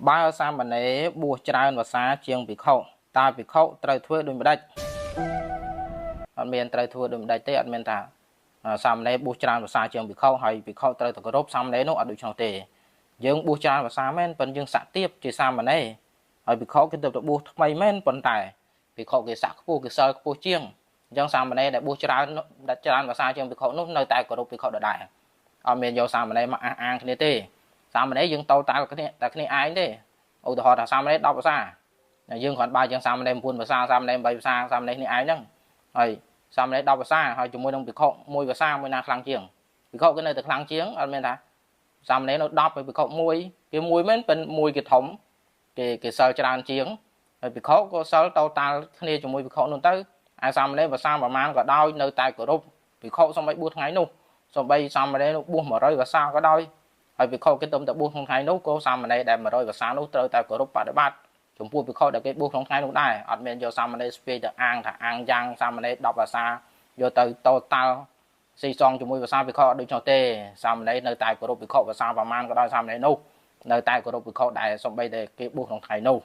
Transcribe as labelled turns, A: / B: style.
A: បើសាមណេរបួសច្រើនភាសាជាងភិក្ខុតើភិក្ខុត្រូវធ្វើដូចម្ដេចអត់មានត្រូវធ្វើដូចម្ដេចទេអត់មានថាសាមណេរបួសច្រើនភាសាជាងភិក្ខុហើយភិក្ខុត្រូវតែគោរពសាមណេរនោះអត់ដូច្នោះទេយើងបួសច្រើនភាសាមែនប៉ុន្តែយើងសាក់ទៀបជាសាមណេរហើយភិក្ខុគេទៅបួសថ្មីមែនប៉ុន្តែភិក្ខុគេសាក់ខ្ពស់គេសិលខ្ពស់ជាងអញ្ចឹងសាមណេរដែលបួសច្រើនភាសាជាងភិក្ខុនោះនៅតែគោរពភិក្ខុដដែលអត់មានយកសាមណេរមកអះអាងគ្នាទេសាមណេរយើងតតែគ្នាឯងទេឧទាហរណ៍ថាសាមណេរ10ភាសាយើងគ្រាន់បើជាងសាមណេរ9ភាសាសាមណេរ8ភាសាសាមណេរគ្នាឯងហ្នឹងហើយសាមណេរ10ភាសាហើយជាមួយនឹងភិក្ខុ1ភាសាមួយណាខ្លាំងជាងភិក្ខុគេនៅតែខ្លាំងជាងអត់មានថាសាមណេរនៅ10ហើយភិក្ខុ1គេ1មែនប៉ុន្តែ1គេធំគេសិលច្រើនជាងហើយភិក្ខុក៏សិលតតាល់គ្នាជាមួយភិក្ខុនោះទៅហើយសាមណេរភាសាប្រមាណក៏ដោយនៅតែគោរពភិក្ខុសំបីបួសថ្ងៃនោះសំបីសាមណេរនោះបួស100ភាសាក៏ដោយហើយភិក្ខុគេទៅបួសក្នុងថ្ងៃនោះក៏សាមណេរដែល100ភាសានោះត្រូវតែគោរពបដិបត្តិចំពោះភិក្ខុដែលគេបួសក្នុងថ្ងៃនោះដែរអត់មានយកសាមណេរស្ពាយទៅអាងថាអាងយ៉ាងសាមណេរ10ភាសាយកទៅតតាល់ស៊ីសងជាមួយភាសាភិក្ខុអត់ដូចនោះទេសាមណេរនៅតែគោរពភិក្ខុភាសាប្រមាណក៏ដោយសាមណេរនោះនៅតែគោរពភិក្ខុដែលសំបីតែគេបួសក្នុងថ្ងៃនោះ